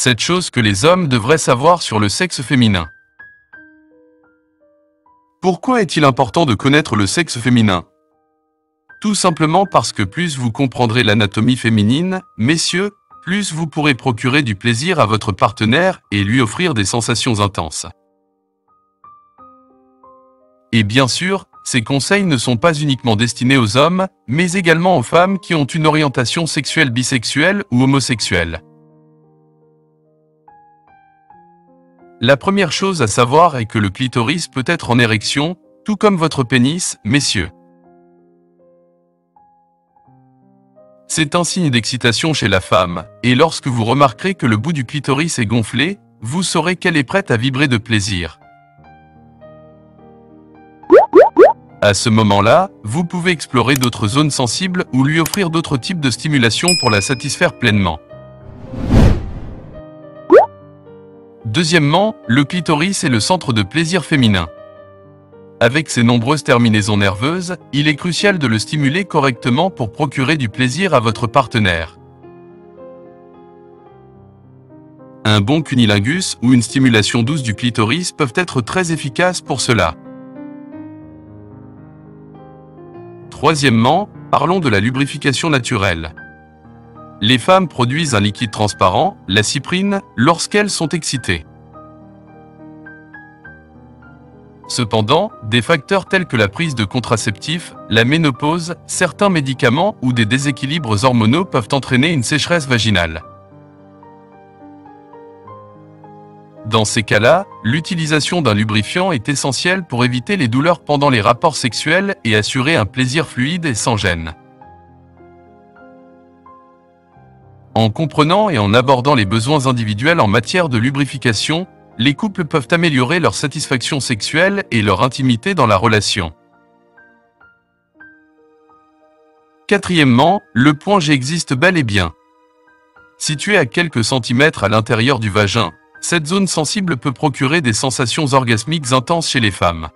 7 choses que les hommes devraient savoir sur le sexe féminin. Pourquoi est-il important de connaître le sexe féminin? Tout simplement parce que plus vous comprendrez l'anatomie féminine, messieurs, plus vous pourrez procurer du plaisir à votre partenaire et lui offrir des sensations intenses. Et bien sûr, ces conseils ne sont pas uniquement destinés aux hommes, mais également aux femmes qui ont une orientation sexuelle bisexuelle ou homosexuelle. La première chose à savoir est que le clitoris peut être en érection, tout comme votre pénis, messieurs. C'est un signe d'excitation chez la femme, et lorsque vous remarquerez que le bout du clitoris est gonflé, vous saurez qu'elle est prête à vibrer de plaisir. À ce moment-là, vous pouvez explorer d'autres zones sensibles ou lui offrir d'autres types de stimulation pour la satisfaire pleinement. Deuxièmement, le clitoris est le centre de plaisir féminin. Avec ses nombreuses terminaisons nerveuses, il est crucial de le stimuler correctement pour procurer du plaisir à votre partenaire. Un bon cunnilingus ou une stimulation douce du clitoris peuvent être très efficaces pour cela. Troisièmement, parlons de la lubrification naturelle. Les femmes produisent un liquide transparent, la cyprine, lorsqu'elles sont excitées. Cependant, des facteurs tels que la prise de contraceptifs, la ménopause, certains médicaments ou des déséquilibres hormonaux peuvent entraîner une sécheresse vaginale. Dans ces cas-là, l'utilisation d'un lubrifiant est essentielle pour éviter les douleurs pendant les rapports sexuels et assurer un plaisir fluide et sans gêne. En comprenant et en abordant les besoins individuels en matière de lubrification, les couples peuvent améliorer leur satisfaction sexuelle et leur intimité dans la relation. Quatrièmement, le point G existe bel et bien. Situé à quelques centimètres à l'intérieur du vagin, cette zone sensible peut procurer des sensations orgasmiques intenses chez les femmes.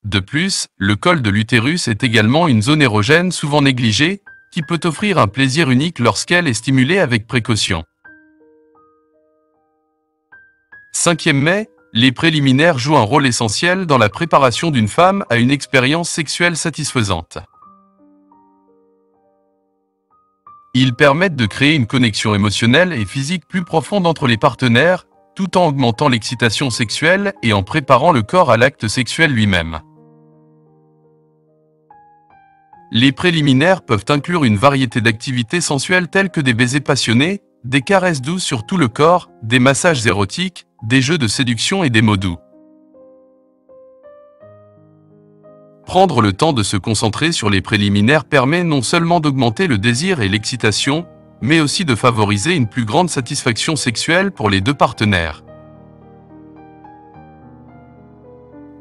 De plus, le col de l'utérus est également une zone érogène souvent négligée, qui peut offrir un plaisir unique lorsqu'elle est stimulée avec précaution. 5e mai, les préliminaires jouent un rôle essentiel dans la préparation d'une femme à une expérience sexuelle satisfaisante. Ils permettent de créer une connexion émotionnelle et physique plus profonde entre les partenaires, tout en augmentant l'excitation sexuelle et en préparant le corps à l'acte sexuel lui-même. Les préliminaires peuvent inclure une variété d'activités sensuelles telles que des baisers passionnés, des caresses douces sur tout le corps, des massages érotiques, des jeux de séduction et des mots doux. Prendre le temps de se concentrer sur les préliminaires permet non seulement d'augmenter le désir et l'excitation, mais aussi de favoriser une plus grande satisfaction sexuelle pour les deux partenaires.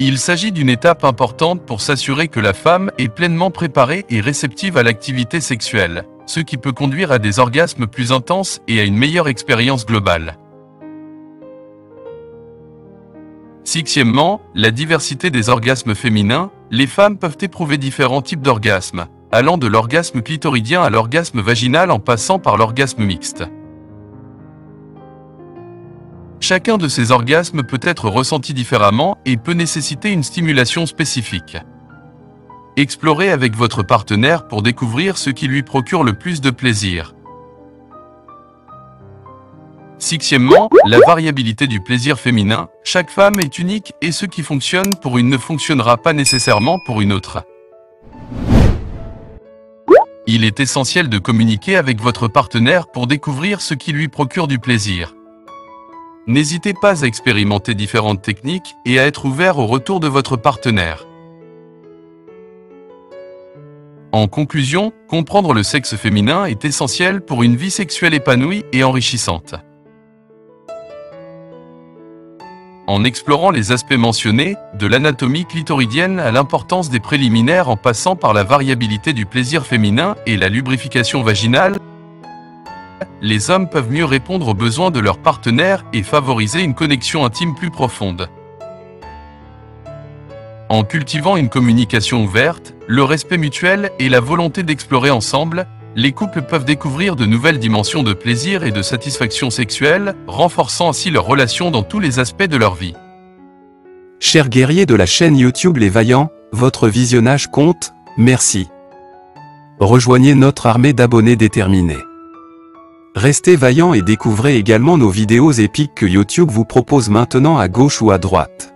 Il s'agit d'une étape importante pour s'assurer que la femme est pleinement préparée et réceptive à l'activité sexuelle, ce qui peut conduire à des orgasmes plus intenses et à une meilleure expérience globale. 6e, la diversité des orgasmes féminins. Les femmes peuvent éprouver différents types d'orgasmes, allant de l'orgasme clitoridien à l'orgasme vaginal en passant par l'orgasme mixte. Chacun de ces orgasmes peut être ressenti différemment et peut nécessiter une stimulation spécifique. Explorez avec votre partenaire pour découvrir ce qui lui procure le plus de plaisir. 6e, la variabilité du plaisir féminin. Chaque femme est unique et ce qui fonctionne pour une ne fonctionnera pas nécessairement pour une autre. Il est essentiel de communiquer avec votre partenaire pour découvrir ce qui lui procure du plaisir. N'hésitez pas à expérimenter différentes techniques et à être ouvert au retour de votre partenaire. En conclusion, comprendre le sexe féminin est essentiel pour une vie sexuelle épanouie et enrichissante. En explorant les aspects mentionnés, de l'anatomie clitoridienne à l'importance des préliminaires en passant par la variabilité du plaisir féminin et la lubrification vaginale, les hommes peuvent mieux répondre aux besoins de leur partenaire et favoriser une connexion intime plus profonde. En cultivant une communication ouverte, le respect mutuel et la volonté d'explorer ensemble, Les couples peuvent découvrir de nouvelles dimensions de plaisir et de satisfaction sexuelle, renforçant ainsi leur relation dans tous les aspects de leur vie. Chers guerriers de la chaîne YouTube Les Vaillants, votre visionnage compte, merci. Rejoignez notre armée d'abonnés déterminés. Restez vaillants et découvrez également nos vidéos épiques que YouTube vous propose maintenant à gauche ou à droite.